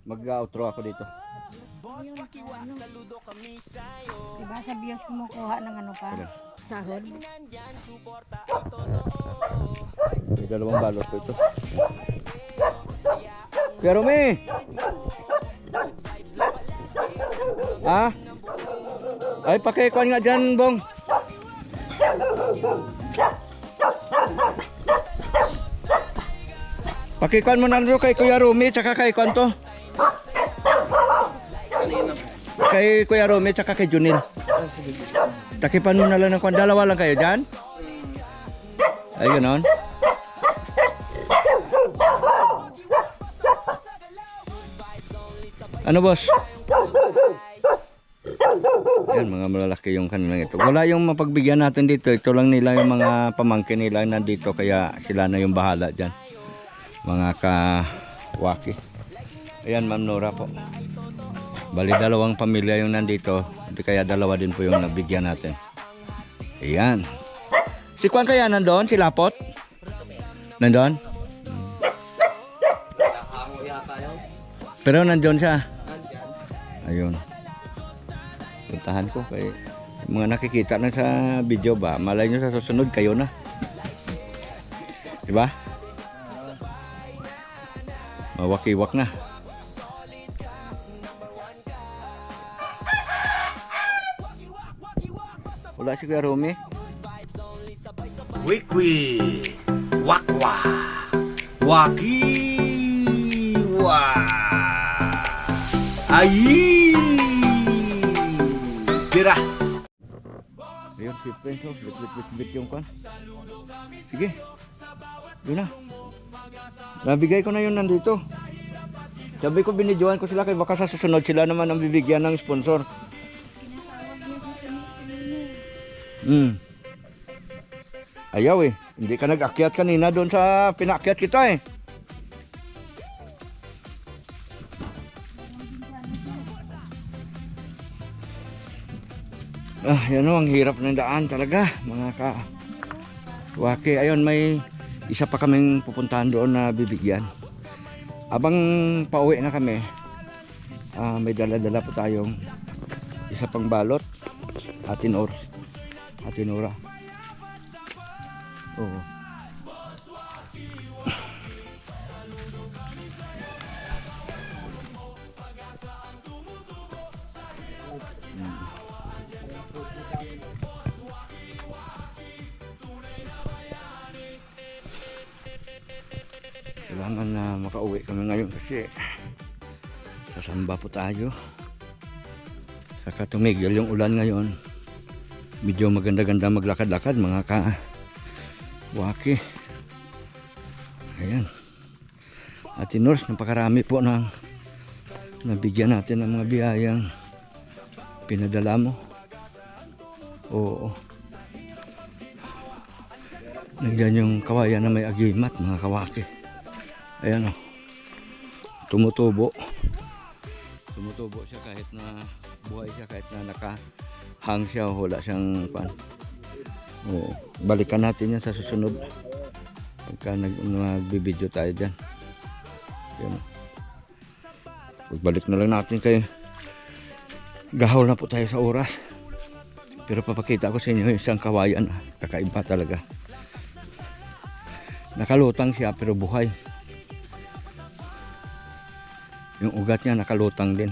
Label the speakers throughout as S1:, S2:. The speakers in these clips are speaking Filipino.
S1: Mag-outro ako dito.
S2: Diba sa bios kumukuha ng ano pa?
S1: Kailan?
S2: Sahod.
S1: May dalawang balot po ito. Kuya Rumi! Ha? Ay, pakikuan nga dyan, Bong. Pakikuan mo na rin kay Kuya Rumi, tsaka kay kuan to. Kay Kuya Rumi, tsaka kay Junil. Takipan mo na lang ng kuan. Dalawa lang kayo dyan? Ay, ganoon. Ano, boss? Yan, mga malalaki yung kanilang ito. Wala yung mapagbigyan natin dito. Ito lang nila yung mga pamangkin nila nandito. Kaya sila na yung bahala dyan. Mga kawaki. Ayan, Ma'am Nora po. Bali, dalawang pamilya yung nandito. Kaya dalawa din po yung nabigyan natin. Ayan. Si Kwan kaya nandoon? Si Lapot? Nandoon? Pero nandoon siya. Ayun. Puntahan ko kay mga nakikita na sa video ba. Malay nyo sa susunod kayo na. Diba? Mawaki-wak na. Wala si Kuya Rumi.
S3: Wikwi, wakwa, wakiwa, ayi, tira.
S1: Ayun, si Prince, oh, bit yung kwan. Sige, doon na. Nabigay ko na yun nandito. Sabi ko binidyohan ko sila kay baka sa susunod sila naman ang bibigyan ng sponsor. Ayaw eh. Hindi ka nag-akyat kanina doon sa pinakyat kita eh. Yan o, ang hirap ng daan talaga mga kawaki. Ayun, may isa pa kaming pupuntahan doon na bibigyan. Abang pauwi na kami, may dala-dala po tayong isa pang balot. Atinora. Oo. Kailangan na makauwi kami ngayon kasi sasamba po tayo. Saka tumigil yung ulan ngayon. Medyo maganda-ganda maglakad-lakad mga kawaki. Ayan. Ate Nors, napakarami po ng nabigyan natin ng mga biyayang pinadala mo. Oo. Nandiyan yung kawayan na may agimat mga kawaki. Ayan o. Tumutubo. Tumutubo siya kahit na buhay siya, kahit na nakahang siya o wala siyang pan. Oo. Balikan natin yan sa susunod. Pagka nagbibideo tayo dyan. Ayan o. Pagbalik na lang natin kay gahol na po tayo sa oras. Pero papakita ko sa inyo isang kawayan. Kakaiba talaga. Nakalutang siya pero buhay. Yung ugat niya nakalutang din.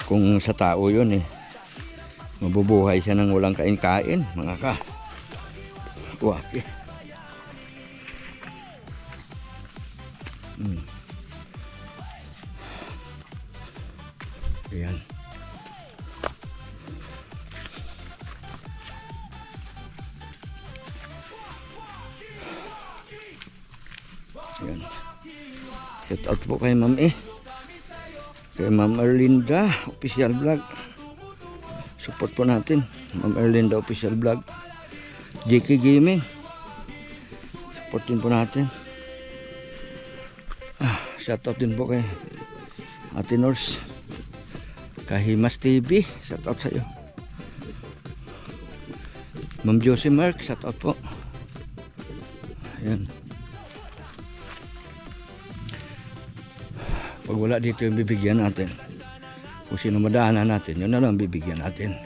S1: Kung sa tao yun eh, mabubuhay siya nang walang kain-kain mga kawaki. Ayan. Ayan. Shout out po kay Ma'am kay Ma'am Erlinda official vlog. Support po natin Ma'am Erlinda official vlog. JK Gaming, supportin po natin. Shout out din po kay Ate Nors, Kahimas TV, shout out sa iyo. Ma'am Josie Mark, shout out po. Ayan. Pag wala dito yung bibigyan natin. Kung sino madaanan natin, yun na lang bibigyan natin.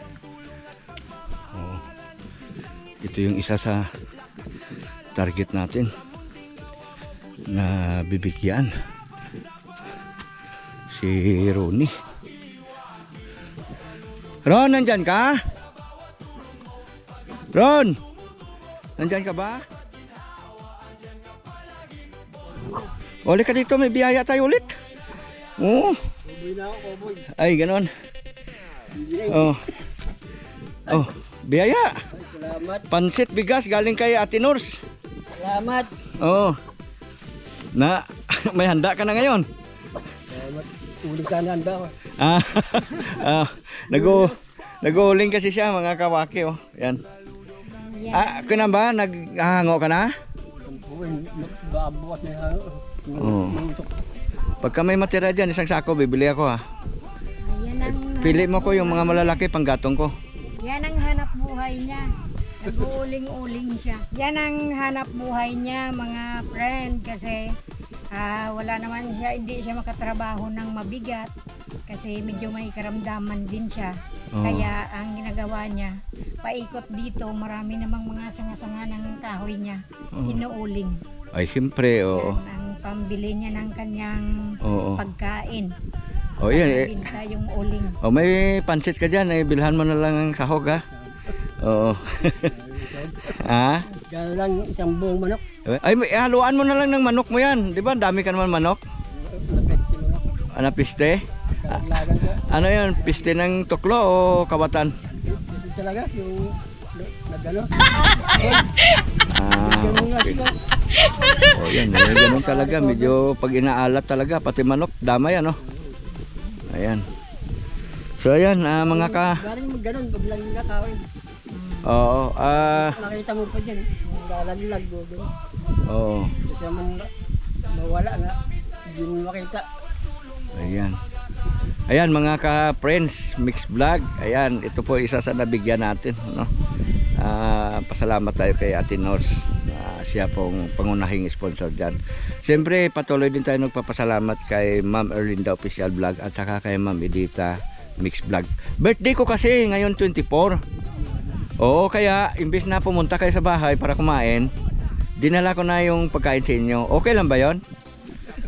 S1: Oo. Ito yung isa sa target natin na bibigyan. Si Ronnie. Ron, nandyan ka? Ron! Nandyan ka ba? Uli ka dito, may biyaya tayo ulit. Oo. Ay, ganon. Oh. Oh, biyaya.
S2: Salamat.
S1: Pansit bigas galing kay Ate Nors.
S2: Salamat.
S1: Oh. Na, may handa ka na ngayon.
S2: Salamat. Uling ka na handa ko.
S1: Ah, nag-uuling kasi siya mga kawaki oh. Yan. Ah, kaya ba? Naghahango ka na?
S2: Babukas na
S1: Oo. Pagka may matira dyan, isang sako, bibili ako ha.
S2: Yan ang,
S1: Pili mo ko yung mga malalaki pang gatong ko.
S2: yan ang hanap buhay niya. Nag-uuling-uling siya. Yan ang hanap buhay niya mga friend kasi wala naman siya, hindi siya makatrabaho ng mabigat kasi medyo may karamdaman din siya.
S1: Oo.
S2: Kaya ang ginagawa niya, paikot dito, marami namang mga sanga-sanga ng kahoy niya.
S1: Oo.
S2: Inuuling.
S1: Ay, siyempre, oo.
S2: Yan ang pambili niya ng kanyang
S1: Oo.
S2: pagkain.
S1: Oh, yan eh.
S2: Binta yung uling.
S1: Oh, may pansit ka dyan, eh, bilhan mo na lang ang sahog ha. Oo. Ha?
S2: Gano'n lang isang buong manok.
S1: Ay, haluan mo na lang ng manok mo yan. Di ba? Dami ka naman manok. Ano, piste?
S2: Kaglagan ko.
S1: Ano yan? Piste ng tuklo o kawatan?
S2: Ito talaga yung nagano.
S1: Ah, okay. Oh, yan. Ganun talaga. Medyo pag inaalat talaga. Pati manok, damay ano. Ayan. So, ayan. Mga ka...
S2: Galing mag ganon, biglang nakawin.
S1: Oo.
S2: Nakita mo pa dyan, lalaglag mo.
S1: Oo.
S2: Kasi man mawala nga, hindi mo makita.
S1: Ayan. Ayan mga ka-friends, Mix Vlog. Ayan, ito po isa sa nabigyan natin, no? Pasalamat tayo kay Ate Nors. Siya pong pangunahing sponsor diyan. Siyempre, patuloy din tayo nagpapasalamat kay Ma'am Erlinda Official Vlog at saka kay Ma'am Edita Mix Vlog. Birthday ko kasi ngayon 24. Oo, kaya imbes na pumunta kayo sa bahay para kumain, dinala ko na yung pagkain sa inyo. Okay lang ba 'yon?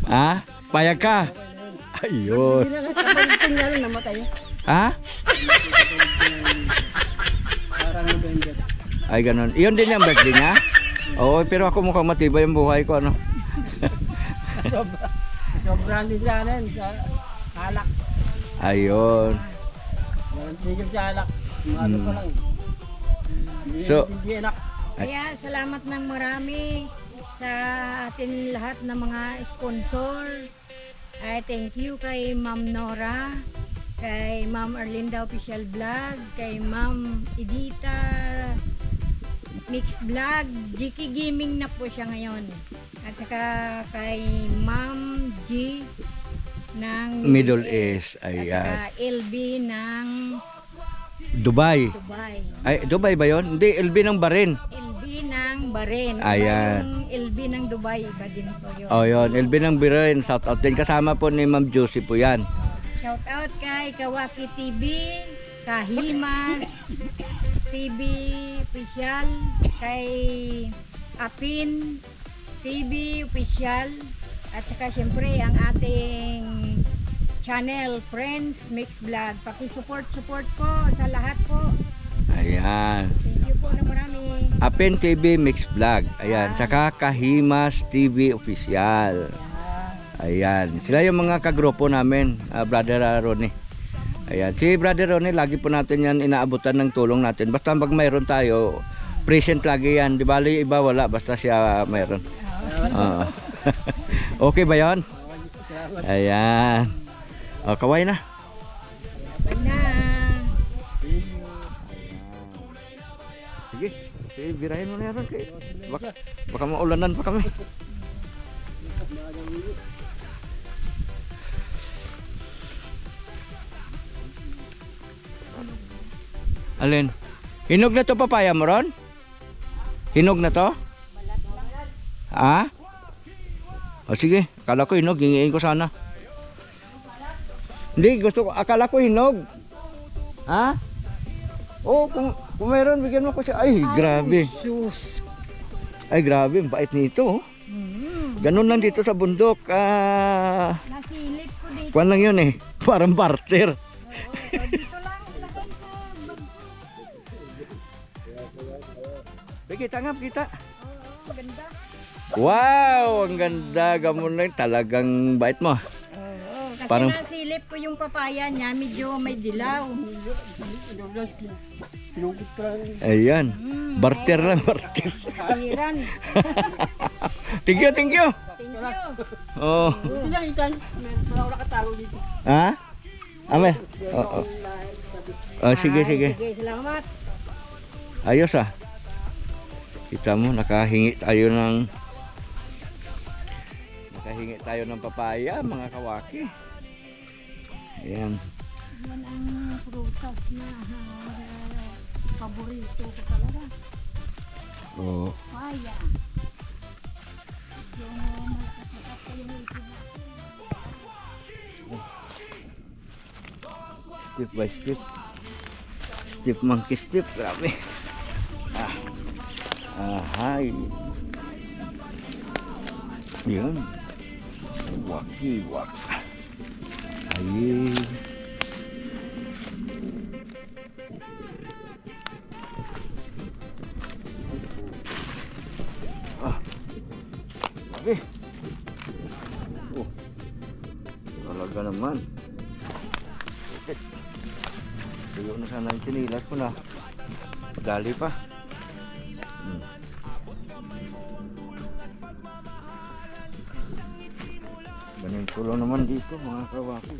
S1: Ha? Payag ka? Ayun.
S2: Hindi na lang namatay.
S1: Ha?
S2: Parang November.
S1: Ay, ganun. Iyon din yung birthday niya? Oo, pero ako mukhang matibay ang buhay ko, ano?
S2: Sobrang din sa akin, sa alak.
S1: Ayun.
S2: Tigil sa alak. Ano pa lang.
S1: So,
S2: Hindi anak. Kaya salamat ng marami sa atin lahat ng mga sponsor. Ay thank you kay Ma'am Nora, kay Ma'am Erlinda Official Vlog, kay Ma'am Edita Mix Vlog, GK Gaming na po siya ngayon. At saka kay Ma'am G ng
S1: Middle East.
S2: At
S1: Ayan.
S2: saka LB ng
S1: Dubai.
S2: Dubai.
S1: Ay, Dubai ba yon? Hindi, LB ng Bahrain.
S2: LB ng Bahrain.
S1: Ayan.
S2: Yung LB ng Dubai, iba din po yun.
S1: Oh, yun. LB ng Bahrain. Shout out din. Kasama po ni Ma'am Josie po yan.
S2: Shout out kay Kawaki TV, Kahimas TV Official, kay Apin TV Official, at saka syempre ang ating channel Friends Mix Vlog. Paki-support po sa lahat po.
S1: Ayan.
S2: Thank you po na marami.
S1: Apin TV Mix Vlog. Ayan. Saka Kahimas TV Official. Ayan. Sila yung mga kagrupo namin, Brother Ronnie. Ayan. Si Brother Ronnie, lagi po natin yan inaabutan ng tulong natin. Basta pag mayroon tayo, present lagi yan. Di bali iba wala, basta siya mayroon. Okay ba yan? Ayan. O, kaway na.
S2: Bye na.
S1: Sige, birahin mo na yan. Baka maulanan pa kami. Alin? Hinog na to papaya mo ron? Hinog na to? Ha? O sige, akala ko hinog, hingiin ko sana. Hindi, gusto ko, akala ko hinog. Ha? Oo, kung mayroon, bigyan mo ko siya. Ay, grabe.
S2: Diyos.
S1: Ay, grabe, ang bait nito. Ganun lang dito sa bundok.
S2: Nasilip ko dito.
S1: Kuwan lang yun eh. Parang barter.
S2: Dito lang, lagay sa bag.
S1: Sige, tangap kita.
S2: Oo, ganda.
S1: Wow, ang ganda. Gamon lang. Talagang bait mo.
S2: Oo, kasi
S1: Parang-
S2: nasilip ko yung papaya niya, medyo may dilaw.
S1: Ayan. Barter lang, barter.
S2: Iran.
S1: Thank you, thank you.
S2: Thank you.
S1: Oh. Ha? Ame? Oo. Oh, sige, sige.
S2: Sige, salamat.
S1: Ayos ah. Kita mo, nakahingi tayo ng papaya, mga kawaki. Ayan.
S2: Yan ang prutas na paborito ko talaga.
S1: Oo.
S2: Papaya. Yung masakit ko yung isip na.
S1: Step by step. Step monkey step, grabe. Hay. Yun. Waki wak. Ay. Grabe. Oh. Talaga naman. Tuyo na sana yung sinilas ko na. Dali pa. Ganun tulo naman dito mga kawaki.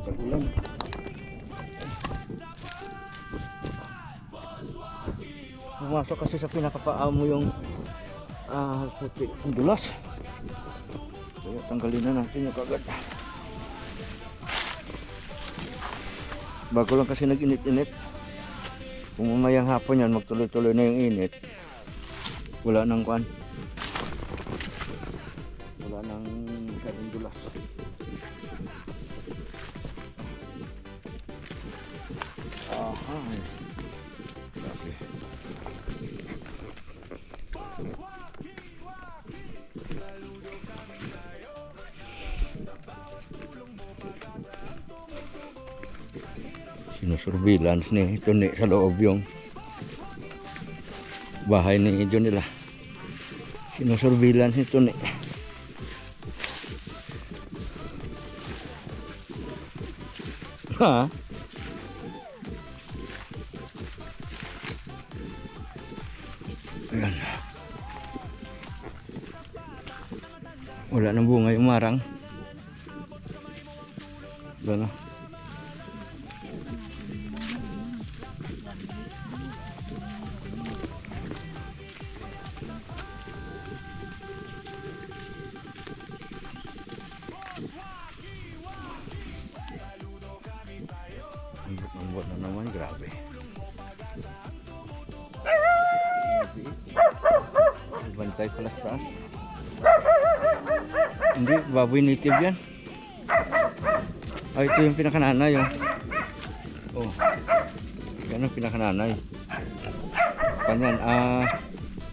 S1: Pag-ulan. Pumasok kasi sa pinakapaa mo yung putik ang dulas. Kaya tanggalin na natin yung kagat. Bago lang kasi nag-init-init. Kung mamayang hapon yan, magtuloy-tuloy na yung init. Wala nang kuan. Wala nang karing dulas. Aha. Grabe. Sinusurveillance ni ito ni sa loob yung bahay ni ito nila. Sinusurveillance ito ni. Ha? Ayan. Wala nang bunga yung marang. Wala na. Ang buwan na naman, grabe. Bantay pala sa taas. Hindi, baboy native yan. Ito yung pinakananay. Oh. Yan ang pinakananay. Kanyan,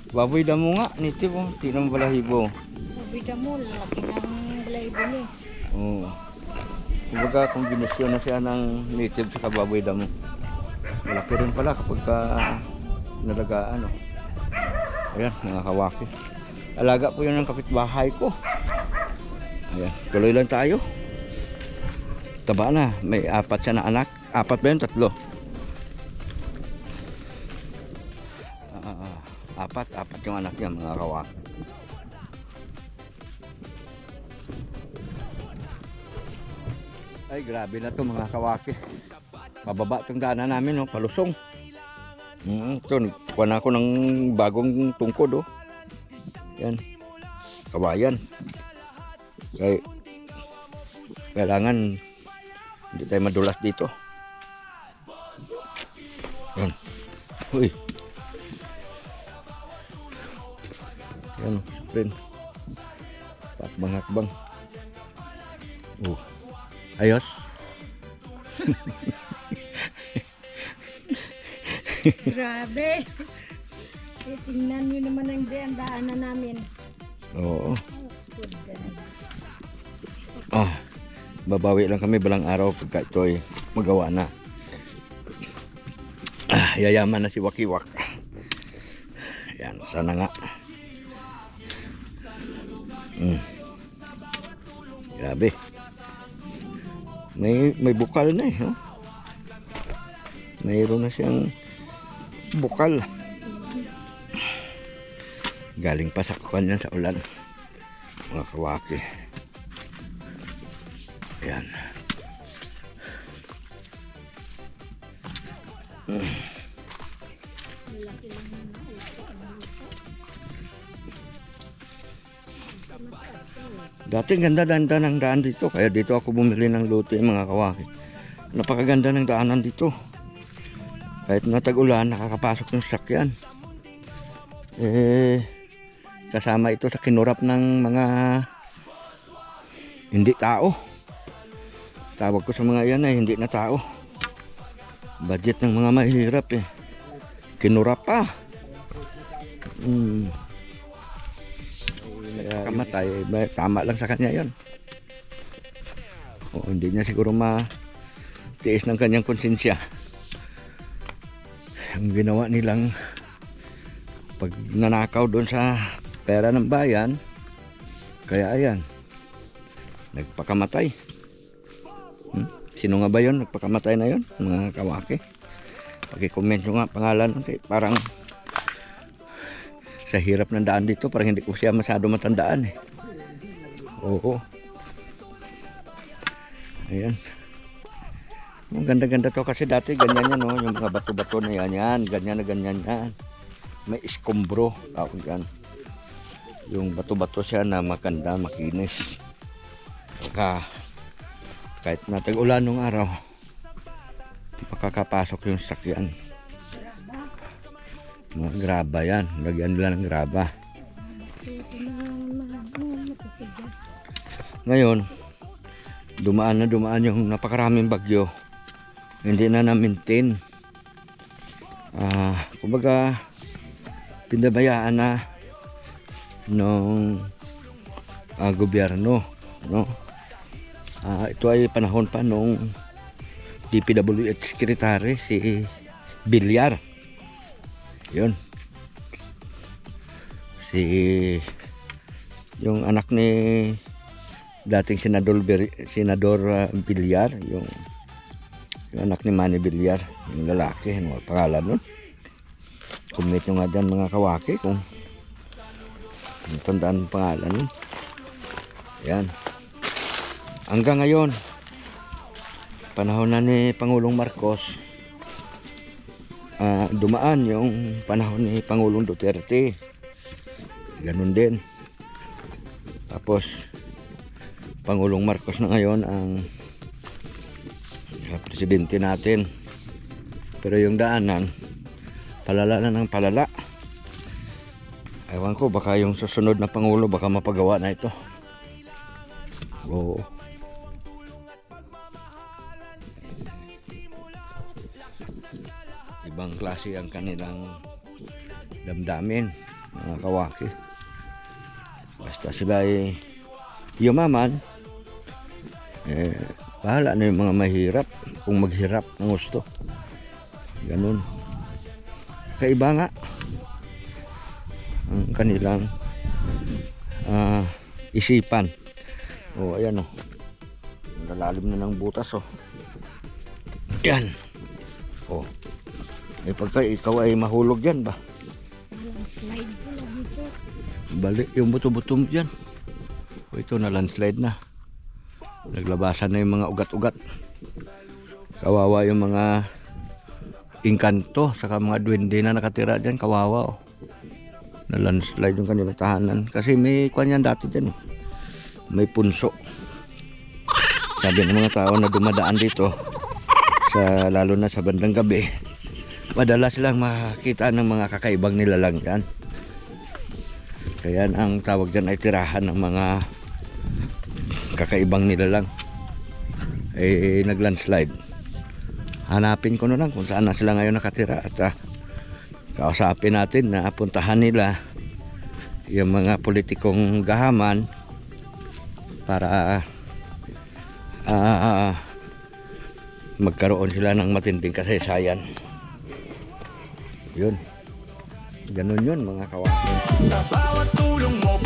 S1: baboy damo nga, native. Tinang balahibo.
S2: Mabida mo, laki ng balahibo niya.
S1: Oo. Kumbaga, kombinasyon na siya ng native sa baboy damo. Malaki rin pala kapag nalagaan. Ayan, mga kawaki. Alaga po yun ng kapitbahay ko. Ayan, tuloy lang tayo. Taba na, may 4 siya na anak. 4 ba yun? 3? 4 yung anak niya, mga kawaki. Ay, grabe na to mga kawaki. Pababa itong daanan namin, palusong. Ito, kuha na ako ng bagong tungkod. Yan, kawayan. Kailangan hindi tayo madulas dito. Yan. Uy. Yan, sprint. Hakbang-hakbang. Oh. Ayos.
S2: Grabe. Tingnan nyo naman ang daanan namin.
S1: Oo.
S2: Good God.
S1: Ah, babawi lang kami balang araw pagka ito ay magawa na. Ah, yayaman na si Wakiwak. Yan, sana nga. Grabe. May bukal na eh. No? Mayroon na siyang bukal. Galing pa sa kanya sa ulan. Mga kawaki. Ayan. Dati ganda ng daan dito. Kaya dito ako bumili ng lote mga kawaki. Napakaganda ng daanan dito. Kahit na tag-ulan, nakakapasok yung sakyan. Kasama ito sa kinurap ng mga hindi tao. Tawag ko sa mga yan ay hindi na tao. Budget ng mga mahirap eh. Kinurap pa. Kamatay, tama lang sa kanya yon. O, hindi niya siguro matiis ng kanyang konsensya. Ang ginawa nilang pag nanakaw doon sa pera ng bayan, kaya ayan, nagpakamatay. Sino nga ba yun? Nagpakamatay na yun? Mga kawaki. Pag-comment nyo nga pangalan. Okay, parang sa hirap ng daan dito, parang hindi ko siya masyado matandaan eh. Oo. Ayan. Ang ganda-ganda to kasi dati ganyan yan, no? Yung mga bato-bato na yan, ganyan na ganyan yan. May iskombro, tawag yan. Yung bato-bato siya na maganda, makinis. Saka kahit na tag-ulan nung araw, makakapasok yung sakyan. Mga graba yan, lagyan nila ng graba. Ngayon, dumaan yung napakaraming bagyo. Hindi na na-maintain. Kumbaga, pinabayaan na ng gobyerno, no? Ito ay panahon pa nung DPWH Secretary si Villar. Yun. Yung anak ni dating Senador Villar, yung anak ni Manny Villar, yung lalaki, ano pangalan nun? Comment nyo nga dyan mga kawaki kung tandaan ang pangalan nun. Yan. Hanggang ngayon, panahon na ni Pangulong Marcos, dumaan yung panahon ni Pangulong Duterte. Ganun din. Tapos, Pangulong Marcos na ngayon ang presidente natin. Pero yung daanan, palala na ng palala. Ewan ko, baka yung susunod na Pangulo baka mapagawa na ito. Oo. Ibang klase ang kanilang damdamin, mga kawaki. Basta sila ay yumaman, bahala na yung mga mahirap kung maghirap ng gusto. Ganun. Kaiba nga ang kanilang isipan. O ayan o, ang lalalim na ng butas o. Yan o. Pagka ikaw ay mahulog yan ba?
S2: Slide ko lang dito.
S1: Balik yung buto-buto dyan. O ito na landslide na. Naglabasan na yung mga ugat-ugat. Kawawa yung mga inkanto saka mga duwende na nakatira dyan. Kawawa o. Na landslide yung kanilang tahanan. Kasi may kanyan dati dyan. May punso. Sabi ng mga tao na dumadaan dito, lalo na sa bandang gabi, madalas silang makakita ng mga kakaibang nilalang dyan. Kaya ang tawag dyan ay tirahan ng mga kakaibang nilalang. Naglandslide. Hanapin ko na lang kung saan na sila ngayon nakatira at kausapin natin na puntahan nila yung mga politikong gahaman para magkaroon sila ng matinding kasaysayan. Yun. Ganun yun mga kawasan.
S4: Sa bawat tulong mo